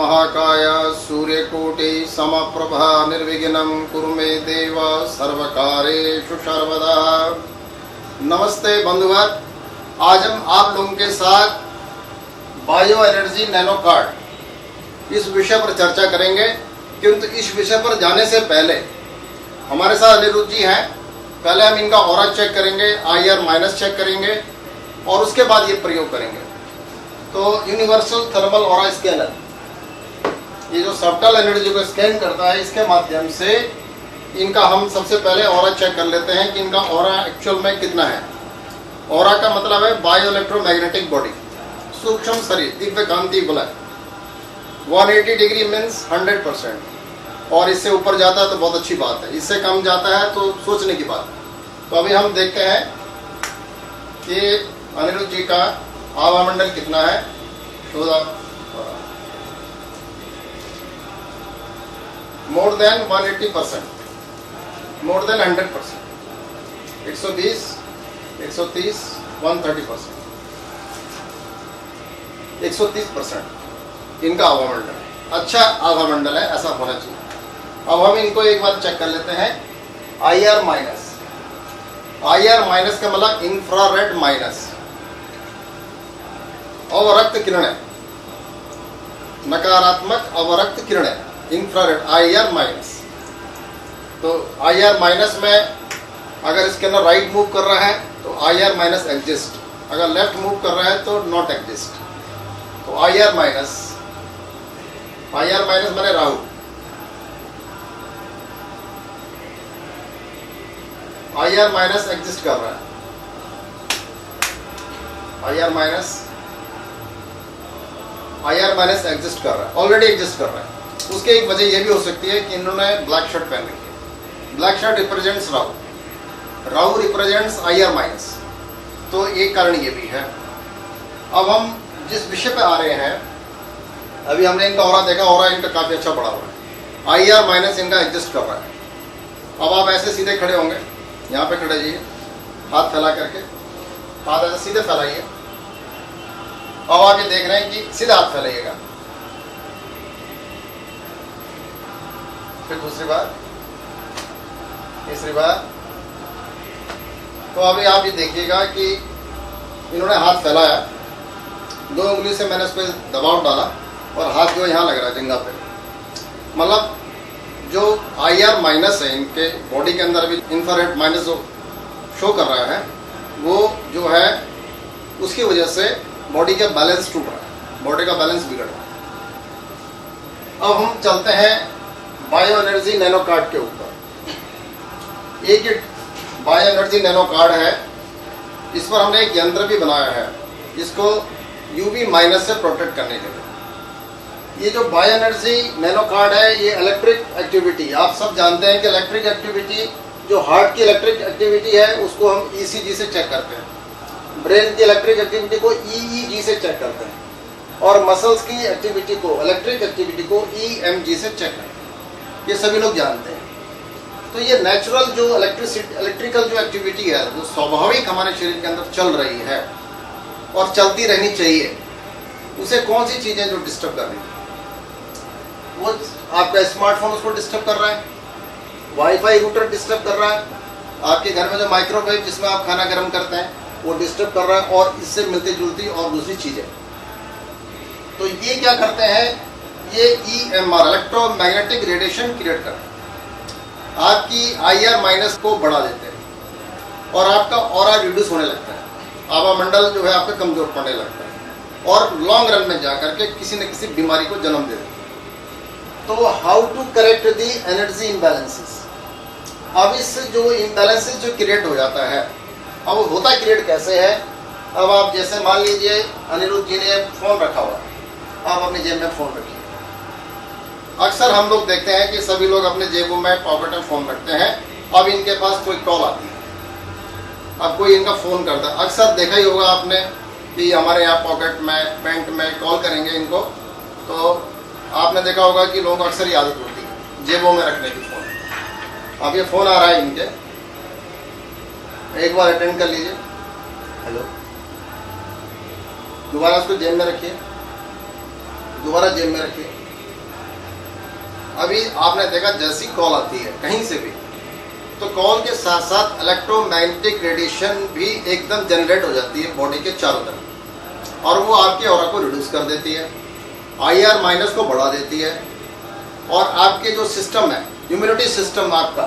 महाकाय सूर्यकोटि समप्रभा निर्विघ्नं कुरु मे देव सर्वकारेषु सर्वदा। नमस्ते बंधुवर, आज हम आप लोगों के साथ बायो एनर्जी नैनो कार्ड इस विषय पर चर्चा करेंगे। किंतु इस विषय पर जाने से पहले हमारे साथ अनिरुद्ध जी हैं। पहले हम इनका ऑरा चेक करेंगे, IR माइनस चेक करेंगे और उसके बाद ये प्रयोग करेंगे। तो यूनिवर्सल थर्मल ऑरा स्कैनर, ये जो सबटल एनर्जी को स्कैन करता है, इसके माध्यम से इनका हम सबसे पहले ऑरा चेक कर लेते हैं कि इनका ऑरा एक्चुअल में कितना है। ऑरा का मतलब है बायो इलेक्ट्रोमैग्नेटिक बॉडी, सूक्ष्म शरीर, दिव्य कांति बलय। 180 डिग्री मीन्स 100%, और इससे ऊपर जाता है तो बहुत अच्छी बात है, इससे कम जाता है तो सोचने की बात है। तो अभी हम देखते हैं कि अनिरुद्ध जी का आवामंडल कितना है। तो मोर देन 180%, मोर देन 100%, 120, 130, 130%, 130% इनका आवामंडल है। अच्छा आवामंडल है, ऐसा होना चाहिए। अब हम इनको एक बार चेक कर लेते हैं। IR माइनस, IR माइनस का मतलब इंफ्रारेड माइनस, अवरक्त किरणें, नकारात्मक अवरक्त किरणें, इंफ्रारेड IR माइनस। तो IR माइनस में अगर स्कैनर राइट मूव कर रहा है तो IR माइनस एग्जिस्ट, अगर लेफ्ट मूव कर रहा है तो नॉट एग्जिस्ट। तो IR माइनस मैंने राहु, IR माइनस एग्जिस्ट कर रहा है, IR माइनस एग्जिस्ट कर रहा है, ऑलरेडी एग्जिस्ट कर रहा है। उसके एक वजह यह भी हो सकती है कि इन्होंने ब्लैक शर्ट पहन रखी है। Black shirt represents Rahu, Rahu represents IR minus, तो एक कारण ये भी है। अब हम जिस विषय पे आ रहे हैं, अभी हमने इनका ऑरा देखा, ऑरा इनका काफी अच्छा बढ़ा हुआ है, IR माइनस इनका एग्जिस्ट कर रहा है। अब आप ऐसे सीधे खड़े होंगे, यहाँ पे खड़े जाइए, हाथ फैला करके, हाथ ऐसे सीधे फैलाइए। अब आप ये देख रहे हैं कि सीधा हाथ फैलाइएगा। फिर दूसरी बार, तीसरी बार। तो अभी आप ये देखिएगा कि इन्होंने हाथ फैलाया, 2 उंगली से मैंने इस पर दबाव डाला और हाथ जो यहाँ लग रहा है जंघा पे। मतलब जो IR माइनस है इनके बॉडी के अंदर, अभी इंफ्रारेड माइनस जो शो कर रहा है, वो जो है उसकी वजह से बॉडी का बैलेंस टूट रहा है, बॉडी का बैलेंस बिगड़ रहा है। अब हम चलते हैं बायो एनर्जी नैनो कार्ड के ऊपर। एक बायो एनर्जी नैनो कार्ड है, इस पर हमने एक यंत्र भी बनाया है, इसको UV माइनस से प्रोटेक्ट करने के लिए। ये जो बायो एनर्जी नैनो कार्ड है, ये इलेक्ट्रिक एक्टिविटी, आप सब जानते हैं कि इलेक्ट्रिक एक्टिविटी, जो हार्ट की इलेक्ट्रिक एक्टिविटी है उसको हम ECG से चेक करते हैं, ब्रेन की इलेक्ट्रिक एक्टिविटी को EEG से चेक करते हैं, और मसल्स की एक्टिविटी को, इलेक्ट्रिक एक्टिविटी को EMG से चेक करते हैं। ये सभी लोग जानते हैं। तो ये नेचुरल जो इलेक्ट्रिकल जो एक्टिविटी है, जो स्वाभाविक हमारे शरीर के अंदर चल रही है और चलती रहनी चाहिए, उसे कौन सी चीजें जो डिस्टर्ब कर रही है? वो आपका स्मार्टफोन उसको डिस्टर्ब कर रहा है, वाईफाई रूटर डिस्टर्ब कर रहा है, आपके घर में जो माइक्रोवेव जिसमें आप खाना गर्म करते हैं वो डिस्टर्ब कर रहा है, और इससे मिलती जुलती और दूसरी चीजें। तो ये क्या करते हैं, ये EMR, इलेक्ट्रोमैग्नेटिक रेडिएशन क्रिएट करते हैं, आपकी IR माइनस को बढ़ा देते हैं और आपका ऑरा रिड्यूस होने लगता है, आवामंडल जो है आपका कमजोर पड़ने लगता है, और लॉन्ग रन में जाकर के किसी न किसी बीमारी को जन्म दे देते हैं। तो how to correct the energy imbalances. अब इस जो इम्बैलेंसेस जो क्रिएट हो जाता है, अब वो होता क्रिएट कैसे है। अब आप जैसे मान लीजिए अनिरुद्ध जी ने फोन रखा हुआ है, आप अपनी जेब में फोन रखिए। अक्सर हम लोग देखते हैं कि सभी लोग अपने जेबों में, पॉकेट में फोन रखते हैं। अब इनके पास कोई कॉल आती है, अब कोई इनका फोन करता है, अक्सर देखा ही होगा आपने कि हमारे यहाँ पॉकेट में, पैंट में कॉल करेंगे इनको, तो आपने देखा होगा कि लोगों को अक्सर ही आदत होती है जेबों में रखने की फोन। अब ये फोन आ रहा है इनके, एक बार अटेंड कर लीजिए, हेलो, दोबारा उसको जेब में रखिए, दोबारा जेब में रखिए, अभी आपने देखा जैसी कॉल आती है कहीं से भी, तो कॉल के साथ साथ इलेक्ट्रोमैग्नेटिक रेडिएशन भी एकदम जनरेट हो जाती है बॉडी के चारों तरफ, और वो आपके ऑरा को रिड्यूस कर देती है, IR माइनस को बढ़ा देती है, और आपके जो सिस्टम है, इम्यूनिटी सिस्टम आपका,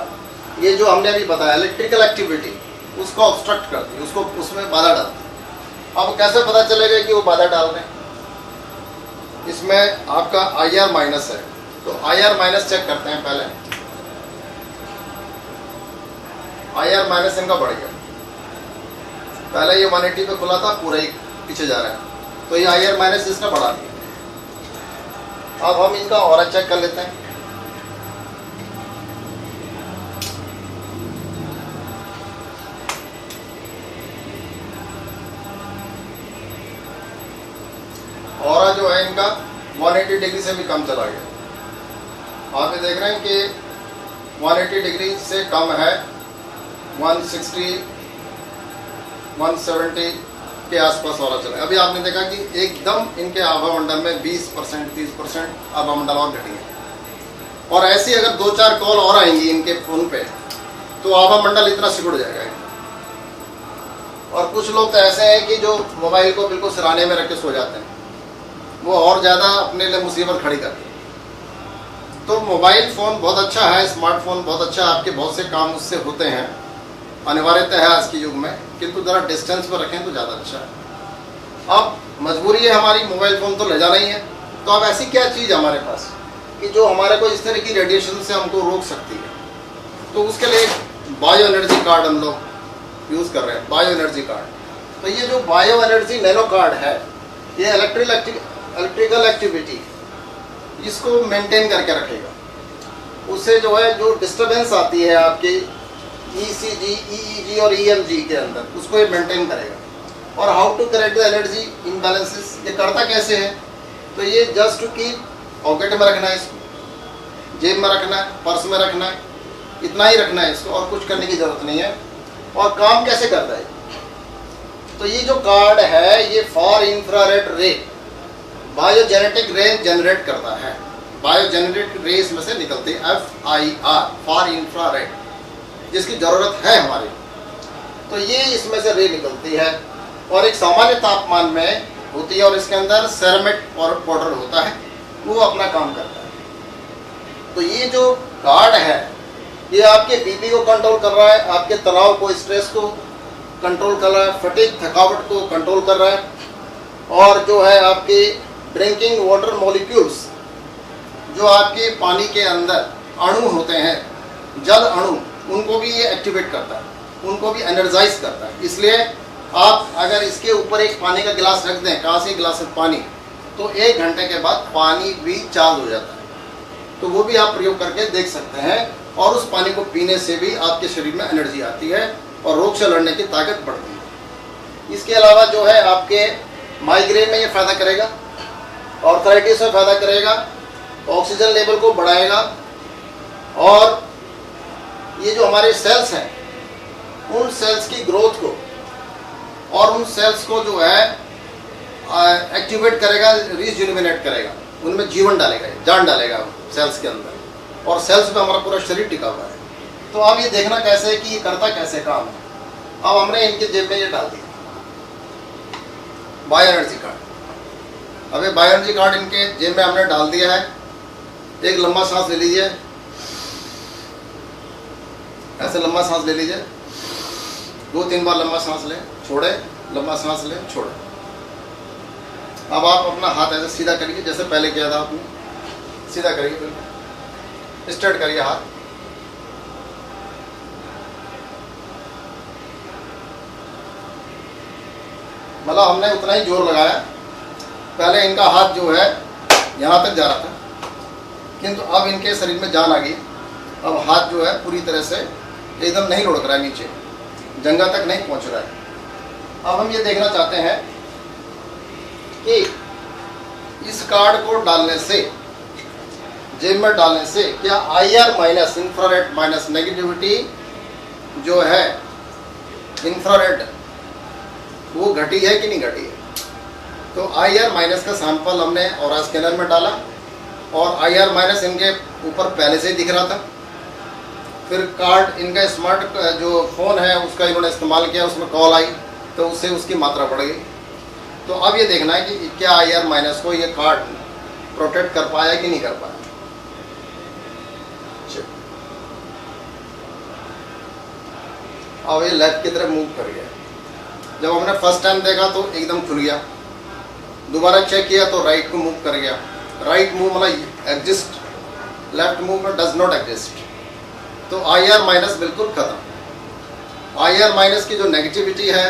ये जो हमने अभी बताया इलेक्ट्रिकल एक्टिविटी, उसको ऑब्स्ट्रक्ट करती है, उसको उसमें बाधा डालती है। अब कैसे पता चलेगा कि वो बाधा डाल रहे हैं? इसमें आपका IR माइनस है, तो IR माइनस चेक करते हैं पहले। IR माइनस इनका बढ़ गया, पहले ये 180 पे खुला था, पूरा ही पीछे जा रहा है, तो ये IR माइनस इसने बढ़ा दिया। अब हम इनका ऑरा चेक कर लेते हैं। ऑरा जो है इनका 180 डिग्री से भी कम चला गया। आप ये देख रहे हैं कि 180 डिग्री से कम है, 160 170 के आसपास ऑरा चला। अभी आपने देखा कि एकदम इनके आभामंडल में 20% 30% आभामंडल और घटी है, और ऐसी अगर 2-4 कॉल और आएंगी इनके फोन पे तो आभामंडल इतना सिकुड़ जाएगा। और कुछ लोग तो ऐसे हैं कि जो मोबाइल को बिल्कुल सिराने में रख के सो जाते हैं, वो और ज़्यादा अपने लिए मुसीबत खड़ी करते हैं। तो मोबाइल फ़ोन बहुत अच्छा है, स्मार्टफोन बहुत अच्छा है, आपके बहुत से काम उससे होते हैं, अनिवार्यता है आज के युग में, किंतु ज़रा डिस्टेंस पर रखें तो ज़्यादा अच्छा है। अब मजबूरी है हमारी, मोबाइल फ़ोन तो ले जाना ही है, तो अब ऐसी क्या चीज़ हमारे पास कि जो हमारे को इस तरह की रेडिएशन से हमको रोक सकती है? तो उसके लिए बायो एनर्जी कार्ड हम लोग यूज़ कर रहे हैं, बायो एनर्जी कार्ड। तो ये जो बायो एनर्जी नैनो कार्ड है, ये इलेक्ट्रिकल एक्टिविटी इसको मेंटेन करके रखेगा। उससे जो है जो डिस्टरबेंस आती है आपके ECG, EEG और EMG के अंदर, उसको ये मेंटेन करेगा। और how to correct the energy imbalances, ये करता कैसे है? तो ये जस्ट टू कीप पॉकेट में रखना है, इसको जेब में रखना है, पर्स में रखना है, इतना ही रखना है इसको, और कुछ करने की ज़रूरत नहीं है। और काम कैसे करता है? तो ये जो कार्ड है ये फॉर इंफ्रारेड रे, बायोजेनेटिक रे जनरेट करता है। बायोजेनेटिक रेस में से निकलती है FIR, फॉर इंफ्रारेड, जिसकी ज़रूरत है हमारी। तो ये इसमें से रे निकलती है और एक सामान्य तापमान में होती है, और इसके अंदर सेरामिक पाउडर होता है, वो अपना काम करता है। तो ये जो कार्ड है ये आपके BP को कंट्रोल कर रहा है, आपके तनाव को, स्ट्रेस को कंट्रोल कर रहा है, फटीग थकावट को कंट्रोल कर रहा है, और जो है आपके ड्रिंकिंग वाटर मॉलिक्यूल्स, जो आपके पानी के अंदर अणु होते हैं, जल अणु, उनको भी ये एक्टिवेट करता है, उनको भी एनर्जाइज करता है। इसलिए आप अगर इसके ऊपर एक पानी का गिलास रख दें, कांच के गिलास में पानी, तो 1 घंटे के बाद पानी भी चार्ज हो जाता है। तो वो भी आप प्रयोग करके देख सकते हैं, और उस पानी को पीने से भी आपके शरीर में एनर्जी आती है और रोग से लड़ने की ताकत बढ़ती है। इसके अलावा जो है आपके माइग्रेन में ये फ़ायदा करेगा, आर्थराइटिस में फ़ायदा करेगा, ऑक्सीजन लेवल को बढ़ाएगा, और ये जो हमारे सेल्स हैं उन सेल्स की ग्रोथ को और उन सेल्स को जो है एक्टिवेट करेगा, रिजुविनेट करेगा, उनमें जीवन डालेगा, जान डालेगा सेल्स के अंदर, और सेल्स पे हमारा पूरा शरीर टिका हुआ है। तो अब ये देखना कैसे है कि ये करता कैसे काम है। अब हमने इनके जेब में ये डाल दिया बायो एनर्जी कार्ड। अब ये बायो एनर्जी कार्ड इनके जेब में हमने डाल दिया है। एक लंबा सांस ले लीजिए, ऐसे लंबा सांस ले लीजिए, 2-3 बार लंबा सांस लें, छोड़े, लंबा सांस लें, छोड़े। अब आप अपना हाथ ऐसे सीधा करिए जैसे पहले किया था आपने, सीधा करिए, बिल्कुल स्ट्रेट करिए हाथ। मतलब हमने उतना ही जोर लगाया, पहले इनका हाथ जो है यहाँ तक जा रहा था, किंतु अब इनके शरीर में जान आ गई। अब हाथ जो है पूरी तरह से एकदम नहीं लुढ़क रहा है, नीचे जंघा तक नहीं पहुँच रहा है। अब हम ये देखना चाहते हैं कि इस कार्ड को डालने से, जेब में डालने से, क्या IR minus, infrared minus negativity जो है इंफ्रारेड, वो घटी है कि नहीं घटी है? तो IR माइनस का सैंपल हमने ऑरा स्कैनर में डाला, और IR माइनस इनके ऊपर पहले से ही दिख रहा था। फिर कार्ड इनका स्मार्ट जो फ़ोन है उसका इन्होंने इस्तेमाल किया, उसमें कॉल आई तो उससे उसकी मात्रा बढ़ गई। तो अब ये देखना है कि क्या IR- को ये कार्ड प्रोटेक्ट कर पाया कि नहीं कर पाया। अब ये लेफ्ट की तरफ मूव कर गया। जब हमने फर्स्ट टाइम देखा तो एकदम खुल गया, दोबारा चेक किया तो राइट को मूव कर गया। राइट मूव मतलब एग्जिस्ट, लेफ्ट मूव में डज नॉट एग्जिस्ट। तो IR- बिल्कुल खत्म। IR- की जो नेगेटिविटी है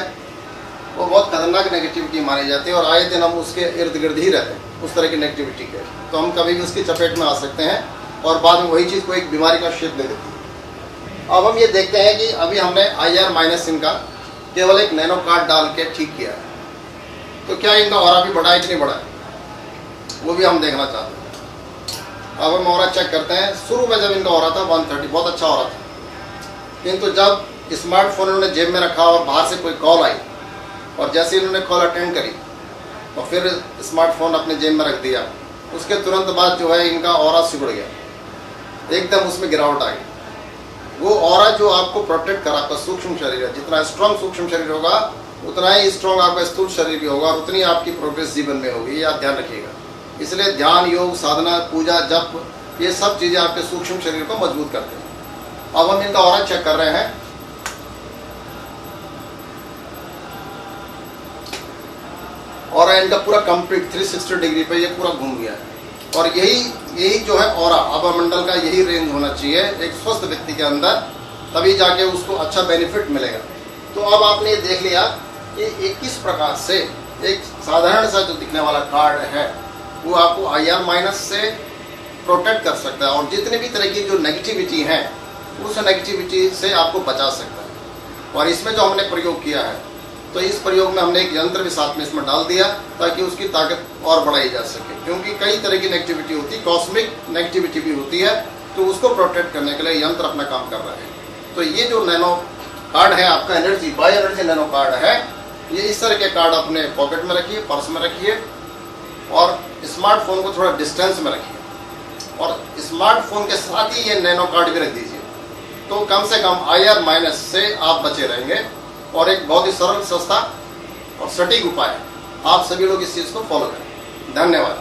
वो बहुत खतरनाक नेगेटिविटी मानी जाती है और आए दिन हम उसके इर्द गिर्द ही रहते हैं उस तरह की नेगेटिविटी के। तो हम कभी भी उसकी चपेट में आ सकते हैं और बाद में वही चीज़ को एक बीमारी का शेप दे देती है। अब हम ये देखते हैं कि अभी हमने IR- इनका केवल एक नैनो कार्ड डाल के ठीक किया है, तो क्या इनका ऑरा भी बढ़ा है कि नहीं बढ़ा है, वो भी हम देखना चाहते हैं। अब हम ऑरा चेक करते हैं। शुरू में जब इनका ऑरा था 130, बहुत अच्छा ऑरा था, किंतु जब स्मार्टफोन इन्होंने जेब में रखा और बाहर से कोई कॉल आई और जैसे इन्होंने कॉल अटेंड करी और फिर स्मार्टफोन अपने जेब में रख दिया, उसके तुरंत बाद जो है इनका ऑरा सिकुड़ गया, एकदम उसमें गिरावट आ गई। वो ऑरा जो आपको प्रोटेक्ट कर आपका सूक्ष्म शरीर है, जितना स्ट्रॉन्ग सूक्ष्म शरीर होगा उतना ही स्ट्रॉन्ग आपका स्थूल शरीर भी होगा और उतनी आपकी प्रोग्रेस जीवन में होगी, ये आप ध्यान रखिएगा। इसलिए ध्यान, योग, साधना, पूजा, जप, ये सब चीज़ें आपके सूक्ष्म शरीर को मजबूत करते हैं। अब हम इनका ऑरा चेक कर रहे हैं। और इनका पूरा कंप्लीट 360 डिग्री पे ये पूरा घूम गया है और यही जो है ऑरा आभा मंडल का यही रेंज होना चाहिए एक स्वस्थ व्यक्ति के अंदर, तभी जाके उसको अच्छा बेनिफिट मिलेगा। तो अब आपने ये देख लिया कि एक किस प्रकार से एक साधारण सा जो दिखने वाला कार्ड है वो आपको IR- से प्रोटेक्ट कर सकता है और जितने भी तरह की जो नेगेटिविटी है उस नेगेटिविटी से आपको बचा सकता है। और इसमें जो हमने प्रयोग किया है तो इस प्रयोग में हमने एक यंत्र भी साथ में इसमें डाल दिया ताकि उसकी ताकत और बढ़ाई जा सके, क्योंकि कई तरह की नेगेटिविटी होती है, कॉस्मिक नेगेटिविटी भी होती है, तो उसको प्रोटेक्ट करने के लिए यंत्र अपना काम कर रहा है। तो ये जो नैनो कार्ड है आपका energy bio energy nano card है, ये इस तरह के कार्ड अपने पॉकेट में रखिए, पर्स में रखिए और स्मार्टफोन को थोड़ा डिस्टेंस में रखिए और स्मार्टफोन के साथ ही ये नैनो कार्ड भी रख दीजिए। तो कम से कम IR- से आप बचे रहेंगे और एक बहुत ही सरल, सस्ता और सटीक उपाय, आप सभी लोग इस चीज़ को फॉलो करें। धन्यवाद।